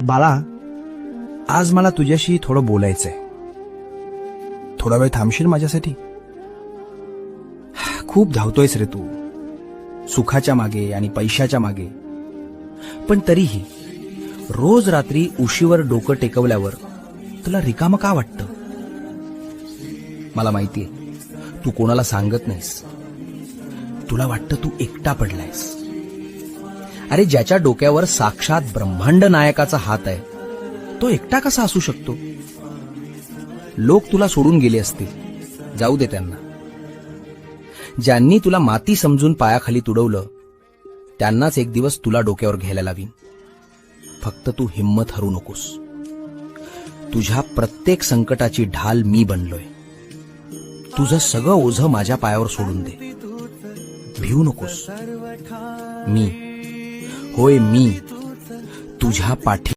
बाळा, आज मला तुझ्याशी थोडं बोलायचंय. थोडा वेळ थांबशील माझ्यासाठी? खूप धावतोयस रे तू, सुखाच्या मागे आणि पैशाच्या मागे. पण तरीही रोज रात्री उशीवर डोकं टेकवल्यावर तुला रिकामं का वाटतं? मला माहितीये, तू कोणाला सांगत नाहीस. तुला वाटतं तू एकटा पडलायस. अरे, ज्याच्या डोक्यावर साक्षात ब्रह्मांड नायकाचा हात आहे, तो एकटा कसा असू शकतो? लोक तुला सोडून गेले असतील, जाऊ दे त्यांना. ज्यांनी तुला माती समजून पायाखाली तुडवलं, त्यांनाच एक दिवस तुला डोक्यावर घ्यायला लावीन. फक्त तू हिम्मत हरू नकोस. तुझ्या प्रत्येक संकटाची ढाल मी बनलोय. तुझं सगळं ओझं माझ्या पायावर सोडून दे. भिवू नकोस. मी, होय मी, तुझ्या पाठी